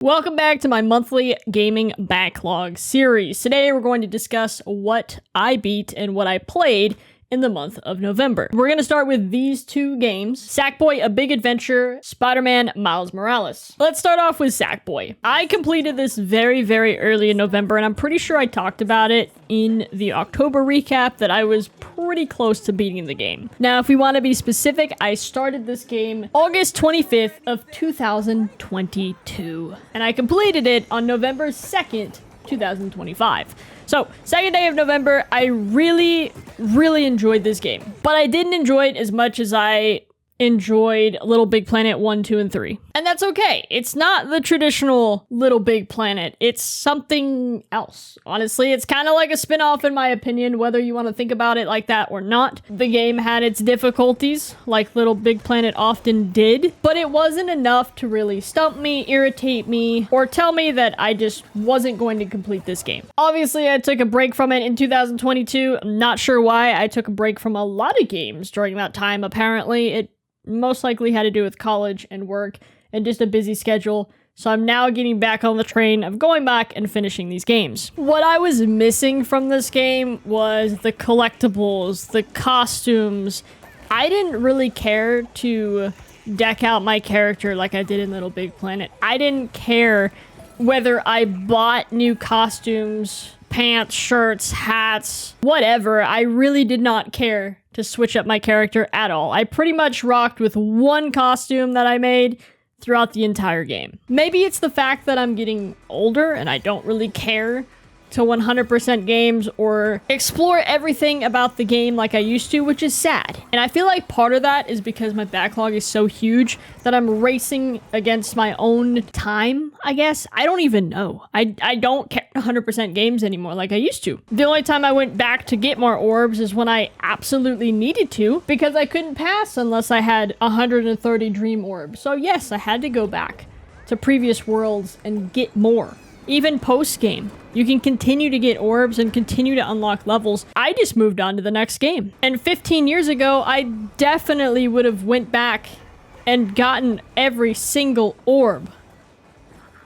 Welcome back to my monthly gaming backlog series. Today we're going to discuss what I beat and what I played in the month of November. We're going to start with these two games, Sackboy: A Big Adventure, Spider-Man: Miles Morales. Let's start off with Sackboy. I completed this very, very early in November, and I'm pretty sure I talked about it in the October recap that I was pretty close to beating the game. Now, if we want to be specific, I started this game August 25th of 2022, and I completed it on November 2nd, 2025. So, second day of November, I really enjoyed this game. But I didn't enjoy it as much as I enjoyed Little Big Planet 1, 2, and 3. And that's okay. It's not the traditional Little Big Planet. It's something else. Honestly, it's kind of like a spin-off in my opinion, whether you want to think about it like that or not. The game had its difficulties, like Little Big Planet often did, but it wasn't enough to really stump me, irritate me, or tell me that I just wasn't going to complete this game. Obviously, I took a break from it in 2022. I'm not sure why. I took a break from a lot of games during that time. Apparently, it most likely had to do with college and work and just a busy schedule. So I'm now getting back on the train of going back and finishing these games. What I was missing from this game was the collectibles, the costumes. I didn't really care to deck out my character like I did in Little Big Planet. I didn't care whether I bought new costumes, pants, shirts, hats, whatever. I really did not care to switch up my character at all. I pretty much rocked with one costume that I made throughout the entire game. Maybe it's the fact that I'm getting older and I don't really care to 100% games or explore everything about the game like I used to, which is sad. And I feel like part of that is because my backlog is so huge that I'm racing against my own time, I guess. I don't even know. I don't care 100% games anymore like I used to. The only time I went back to get more orbs is when I absolutely needed to, because I couldn't pass unless I had 130 dream orbs. So yes, I had to go back to previous worlds and get more. Even post-game, you can continue to get orbs and continue to unlock levels. I just moved on to the next game. And 15 years ago, I definitely would have went back and gotten every single orb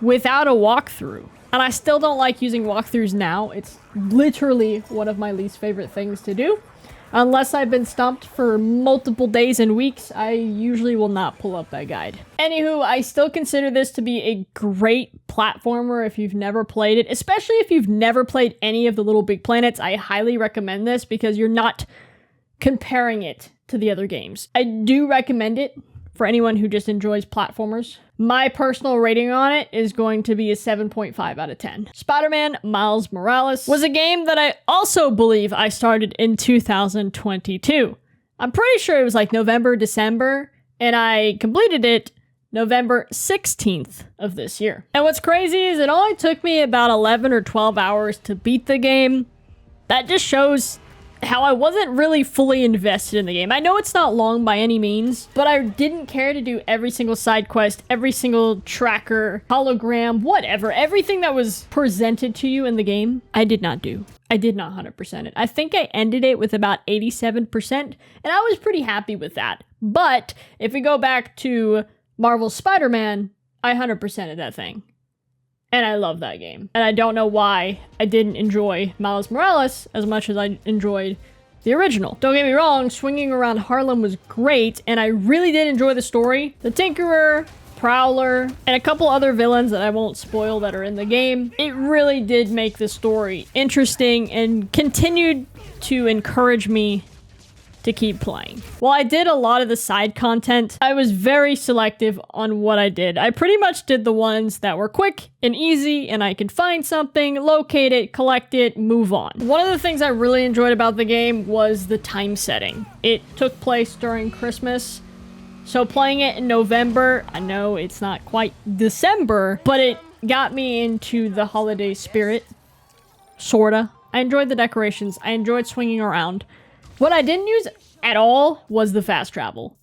without a walkthrough. And I still don't like using walkthroughs now. It's literally one of my least favorite things to do. Unless I've been stumped for multiple days and weeks, I usually will not pull up that guide. Anywho, I still consider this to be a great platformer if you've never played it, especially if you've never played any of the Little Big Planets. I highly recommend this because you're not comparing it to the other games. I do recommend it for anyone who just enjoys platformers. My personal rating on it is going to be a 7.5 out of 10. Spider-Man: Miles Morales was a game that I also believe I started in 2022. I'm pretty sure it was like November, December, and I completed it November 16th of this year. And what's crazy is it only took me about 11 or 12 hours to beat the game. That just shows how I wasn't really fully invested in the game. I know it's not long by any means, but I didn't care to do every single side quest, every single tracker, hologram, whatever. Everything that was presented to you in the game, I did not do. I did not 100% it. I think I ended it with about 87%, and I was pretty happy with that. But if we go back to Marvel's Spider-Man, I 100%ed that thing. And I love that game. And I don't know why I didn't enjoy Miles Morales as much as I enjoyed the original. Don't get me wrong, swinging around Harlem was great, and I really did enjoy the story. The Tinkerer, Prowler, and a couple other villains that I won't spoil that are in the game. It really did make the story interesting and continued to encourage me to keep playing. While I did a lot of the side content, I was very selective on what I did. I pretty much did the ones that were quick and easy, and I could find something, locate it, collect it, move on. One of the things I really enjoyed about the game was the time setting. It took place during Christmas, so playing it in November, I know it's not quite December, but it got me into the holiday spirit, sorta. I enjoyed the decorations, I enjoyed swinging around. What I didn't use at all was the fast travel.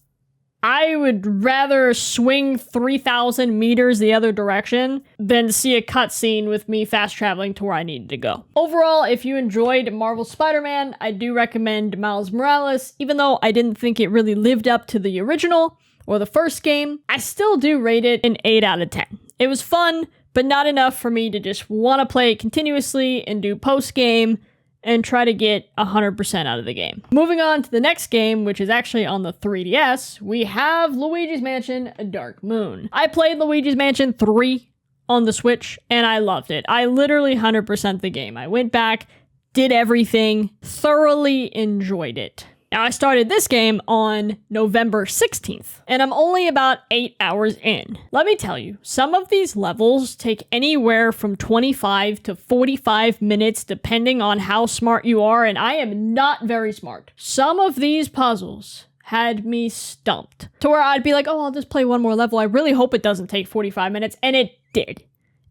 I would rather swing 3,000 meters the other direction than see a cutscene with me fast traveling to where I needed to go. Overall, if you enjoyed Marvel Spider-Man, I do recommend Miles Morales. Even though I didn't think it really lived up to the original or the first game, I still do rate it an 8 out of 10. It was fun, but not enough for me to just want to play it continuously and do post-game and try to get 100% out of the game. Moving on to the next game, which is actually on the 3DS, we have Luigi's Mansion Dark Moon. I played Luigi's Mansion 3 on the Switch, and I loved it. I literally 100% the game. I went back, did everything, thoroughly enjoyed it. Now, I started this game on November 16th, and I'm only about 8 hours in. Let me tell you, some of these levels take anywhere from 25 to 45 minutes, depending on how smart you are, and I am not very smart. Some of these puzzles had me stumped, to where I'd be like, oh, I'll just play one more level. I really hope it doesn't take 45 minutes, and it did.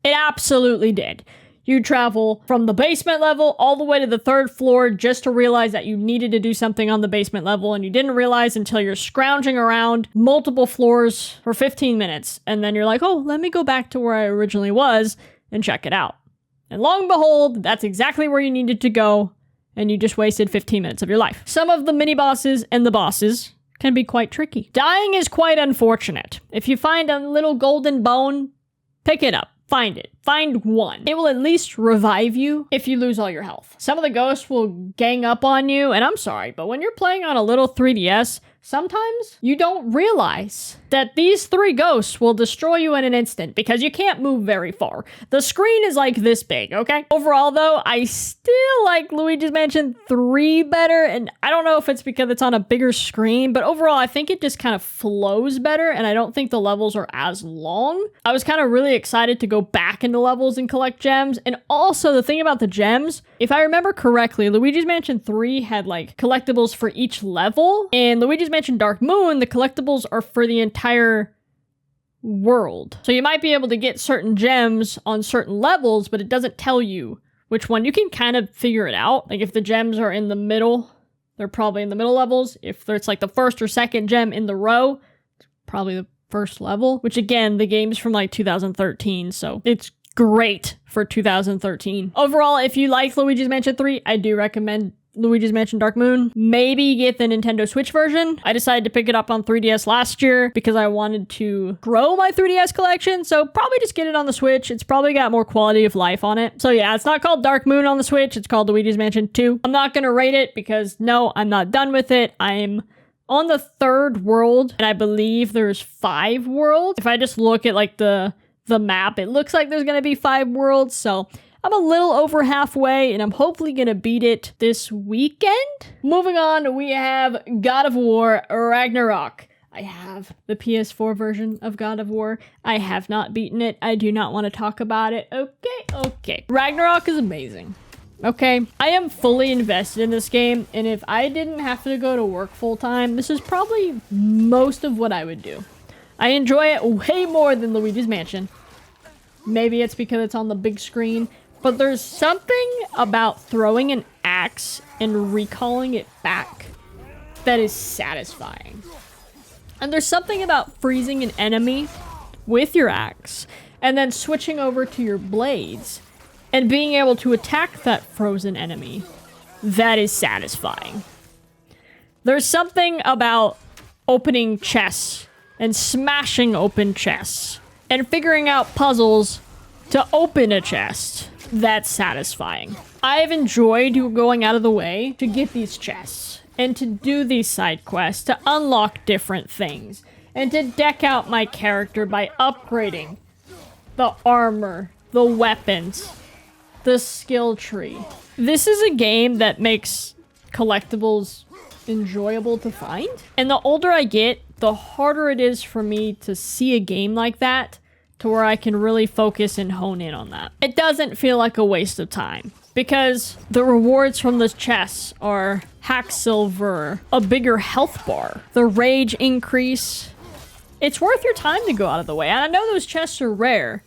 It absolutely did. You travel from the basement level all the way to the 3rd floor just to realize that you needed to do something on the basement level, and you didn't realize until you're scrounging around multiple floors for 15 minutes, and then you're like, oh, let me go back to where I originally was and check it out. And lo and behold, that's exactly where you needed to go, and you just wasted 15 minutes of your life. Some of the mini-bosses and the bosses can be quite tricky. Dying is quite unfortunate. If you find a little golden bone, pick it up. Find it. Find one. It will at least revive you if you lose all your health. Some of the ghosts will gang up on you, and I'm sorry, but when you're playing on a little 3DS, sometimes you don't realize that these 3 ghosts will destroy you in an instant because you can't move very far. The screen is like this big, okay? Overall, though, I still like Luigi's Mansion 3 better, and I don't know if it's because it's on a bigger screen, but overall, I think it just kind of flows better, and I don't think the levels are as long. I was kind of really excited to go back into levels and collect gems, and also the thing about the gems, if I remember correctly, Luigi's Mansion 3 had like collectibles for each level, and Luigi's Mansion Dark Moon, the collectibles are for the entire world. So you might be able to get certain gems on certain levels, but it doesn't tell you which one. You can kind of figure it out. Like if the gems are in the middle, they're probably in the middle levels. If it's like the 1st or 2nd gem in the row, it's probably the 1st level, which again, the game's from like 2013, so it's great for 2013. Overall, if you like Luigi's Mansion 3, I do recommend Luigi's Mansion Dark Moon. Maybe get the Nintendo Switch version. I decided to pick it up on 3DS last year because I wanted to grow my 3DS collection, so probably just get it on the Switch. It's probably got more quality of life on it. So yeah, it's not called Dark Moon on the Switch, it's called Luigi's Mansion 2. I'm not gonna rate it because no, I'm not done with it. I'm on the 3rd world, and I believe there's 5 worlds. If I just look at like the map, it looks like there's gonna be 5 worlds, so I'm a little over halfway, and I'm hopefully gonna beat it this weekend. Moving on, we have God of War Ragnarok. I have the PS4 version of God of War. I have not beaten it. I do not want to talk about it. Okay. Ragnarok is amazing. Okay, I am fully invested in this game, and if I didn't have to go to work full time, this is probably most of what I would do. I enjoy it way more than Luigi's Mansion. Maybe it's because it's on the big screen, but there's something about throwing an axe and recalling it back that is satisfying. And there's something about freezing an enemy with your axe and then switching over to your blades and being able to attack that frozen enemy that is satisfying. There's something about opening chests and smashing open chests and figuring out puzzles to open a chest that's satisfying. I've enjoyed going out of the way to get these chests and to do these side quests, to unlock different things, and to deck out my character by upgrading the armor, the weapons, the skill tree. This is a game that makes collectibles enjoyable to find. And the older I get, the harder it is for me to see a game like that to where I can really focus and hone in on that. It doesn't feel like a waste of time because the rewards from the chests are hack silver, a bigger health bar, the rage increase. It's worth your time to go out of the way. And I know those chests are rare.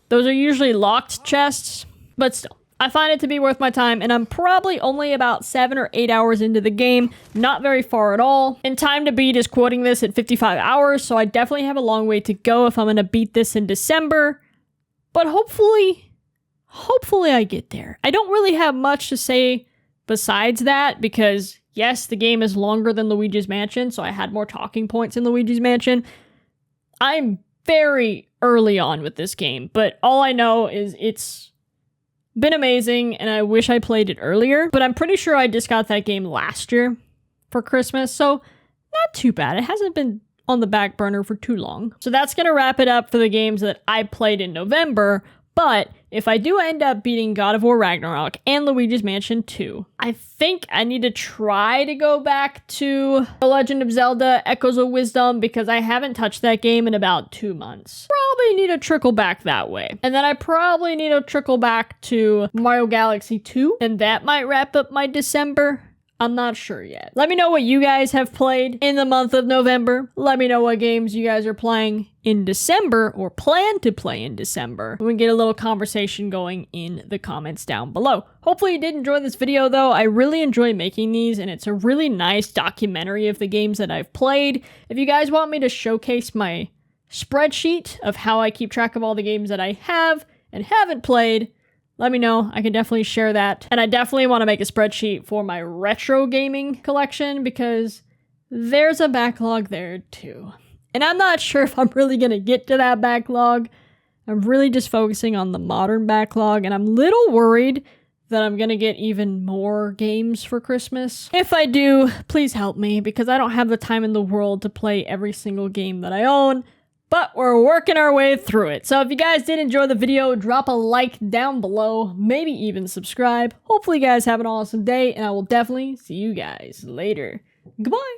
Those are usually locked chests, but still, I find it to be worth my time, and I'm probably only about 7 or 8 hours into the game, not very far at all. And time to beat is quoting this at 55 hours, so I definitely have a long way to go if I'm going to beat this in December. But hopefully I get there. I don't really have much to say besides that, because yes, the game is longer than Luigi's Mansion, so I had more talking points in Luigi's Mansion. I'm very early on with this game, but all I know is it's been amazing and I wish I played it earlier, but I'm pretty sure I just got that game last year for Christmas, so not too bad. It hasn't been on the back burner for too long. So that's gonna wrap it up for the games that I played in November, but if I do end up beating God of War Ragnarok and Luigi's Mansion 2, I think I need to try to go back to The Legend of Zelda Echoes of Wisdom because I haven't touched that game in about 2 months. Probably need to trickle back that way. And then I probably need to trickle back to Mario Galaxy 2, and that might wrap up my December. I'm not sure yet. Let me know what you guys have played in the month of November. Let me know what games you guys are playing in December or plan to play in December. We can get a little conversation going in the comments down below. Hopefully you did enjoy this video though. I really enjoy making these and it's a really nice documentary of the games that I've played. If you guys want me to showcase my spreadsheet of how I keep track of all the games that I have and haven't played, let me know. I can definitely share that. And I definitely want to make a spreadsheet for my retro gaming collection because there's a backlog there too. And I'm not sure if I'm really going to get to that backlog. I'm really just focusing on the modern backlog and I'm a little worried that I'm going to get even more games for Christmas. If I do, please help me because I don't have the time in the world to play every single game that I own. But we're working our way through it. So if you guys did enjoy the video, drop a like down below, maybe even subscribe. Hopefully you guys have an awesome day, and I will definitely see you guys later. Goodbye.